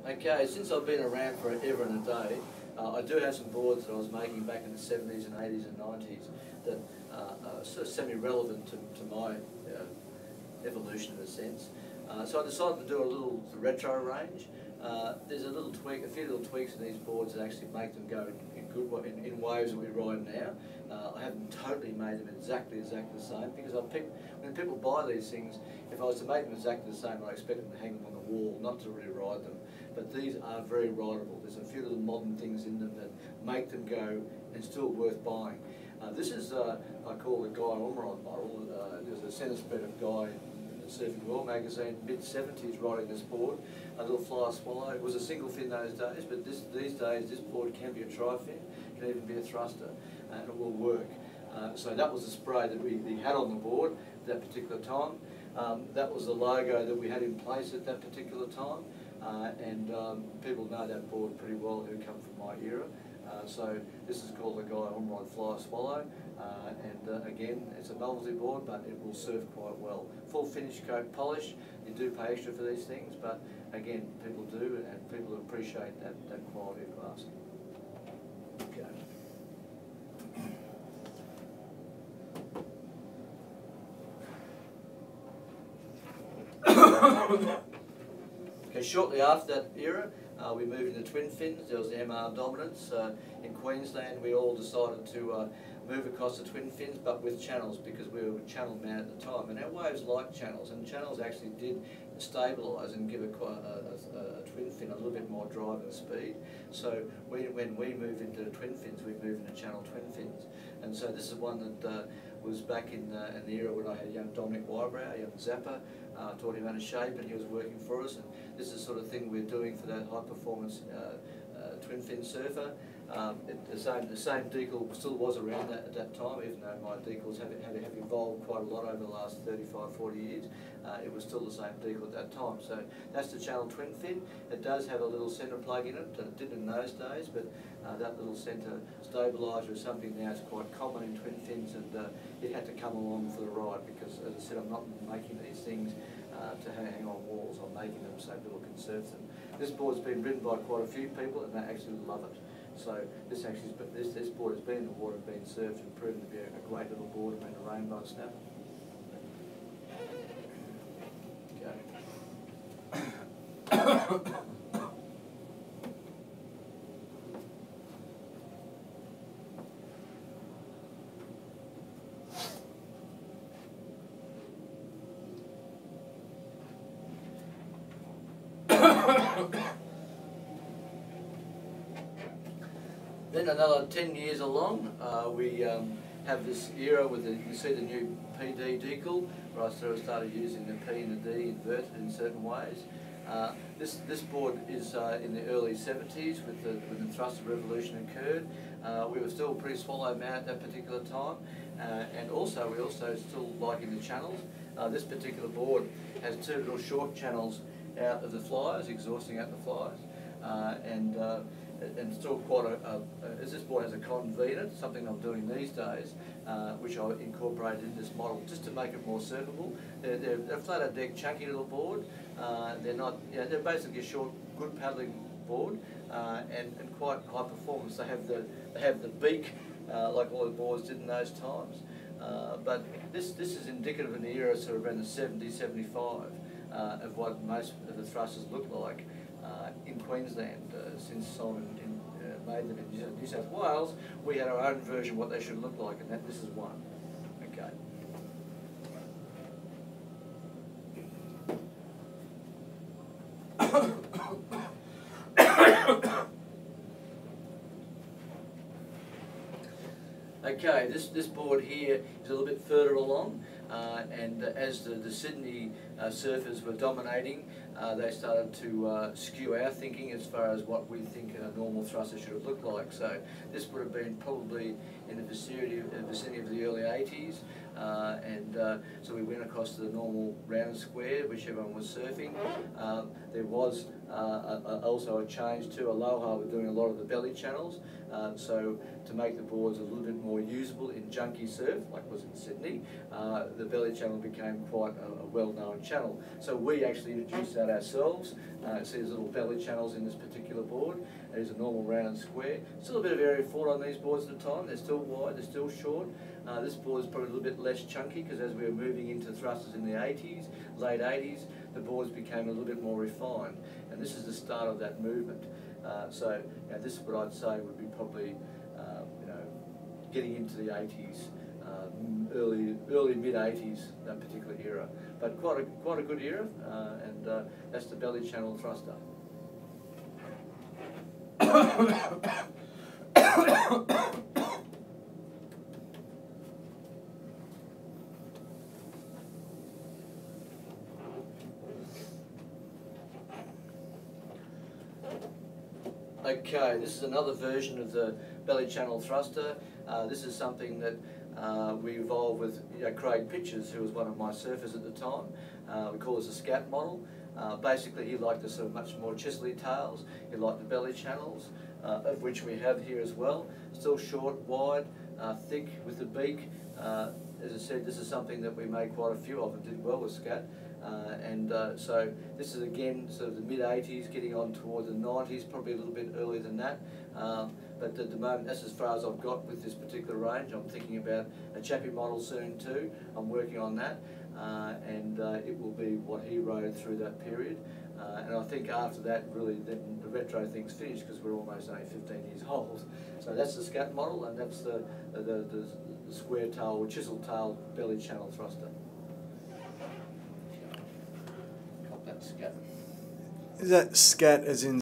Okay, since I've been around forever and a day, I do have some boards that I was making back in the 70s and 80s and 90s that are sort of semi-relevant to my evolution in a sense. So I decided to do a little retro range. There's a few little tweaks in these boards that actually make them go in waves that we ride now. I haven't totally made them exactly the same, because when people buy these things, if I was to make them exactly the same, I expect them to hang them on the wall, not to really ride them. But these are very rideable. There's a few little modern things in them that make them go and still worth buying. This is, I call the Guy Ormerod model. There's a centre spread of Guy in the Surfing World magazine, mid-70s, riding this board. A little fly swallow. It was a single fin those days, but these days this board can be a tri-fin, can even be a thruster, and it will work. So that was the spray that we had on the board at that particular time. That was the logo that we had in place at that particular time. And people know that board pretty well who come from my era. So this is called the Guy Ormerod Fly Swallow, and again, it's a novelty board, but it will surf quite well. Full finish coat polish. You do pay extra for these things, but again, people do, and people appreciate that quality of glass. Okay. Okay, shortly after that era, we moved into twin fins. There was the MR dominance. In Queensland, we all decided to move across to twin fins, but with channels, because we were channel mad at the time. And our waves liked channels, and channels actually did stabilise and give a twin fin a little bit more drive and speed. So when we moved into the twin fins, we moved into channel twin fins. And so this is one that was back in the era when I had young Dominic Wybrow, young Zappa. Taught him how to shape, and he was working for us. And this is the sort of thing we're doing for that high performance twin fin surfer. The same decal still was around at that time, even though my decals have evolved quite a lot over the last 35, 40 years. It was still the same decal at that time. So that's the channel twin fin. It does have a little centre plug in it, that it didn't in those days, but that little centre stabiliser is something now that's quite common in twin fins, and it had to come along for the ride, because, as I said, I'm not making these things to hang on walls. I'm making them so people can surf them. This board's been ridden by quite a few people, and they actually love it. So this board has been in the water, been surfed, and proven to be a great little board around a rainbow snapper. Okay. Then another 10 years along, we have this era with you see the new PD decal, where I sort of started using the P and the D inverted in certain ways. This board is in the early 70s when the thruster revolution occurred. We were still pretty swallow mad at that particular time, and also we still liking the channels. This particular board has two little short channels out of the flyers, exhausting out the flyers, and still quite as this board has a con V in it, something I'm doing these days, which I incorporated in this model just to make it more surfable. They're a flat out deck, chunky little board. They're not, they're basically a short, good paddling board, and quite high performance. They have the beak like all the boards did in those times. But this is indicative of an era sort of around the 70, 75 of what most of the thrusters look like in Queensland. Since Simon made them in New South Wales, we had our own version of what they should look like, and this is one. Okay. Okay, this board here is a little bit further along, and as the Sydney surfers were dominating, they started to skew our thinking as far as what we think a normal thruster should have looked like. So this would have been probably in the vicinity of the early 80s, so we went across to the normal round square, which everyone was surfing. There was also a change to Aloha. We're doing a lot of the belly channels, so to make the boards a little bit more usable in junkie surf, like was in Sydney, the belly channel became quite a well-known channel. So we actually introduced that ourselves, See there's little belly channels in this particular board. There's a normal round square. Still a bit of area forward on these boards at the time. They're still wide, they're still short. This board is probably a little bit less chunky because as we were moving into thrusters in the 80s, late 80s, the boards became a little bit more refined. And this is the start of that movement. So this is what I'd say would be probably getting into the 80s, early mid 80s, that particular era. But quite a good era, and that's the belly channel thruster. Okay, this is another version of the belly channel thruster. This is something that we evolved with Craig Pitchers, who was one of my surfers at the time. We call this a scat model. Basically, he liked the sort of much more chisely tails. He liked the belly channels, of which we have here as well. Still short, wide, thick with the beak. As I said, this is something that we made quite a few of and did well with scat. So this is again sort of the mid-80s, getting on toward the 90s, probably a little bit earlier than that. But at the moment, that's as far as I've got with this particular range. I'm thinking about a Chappie model soon too. I'm working on that, and it will be what he rode through that period. And I think after that, really, then the retro thing's finished because we're almost only 15 years old. So that's the scat model, and that's the square tail or chisel tail belly channel thruster. Got that scat. Is that scat as in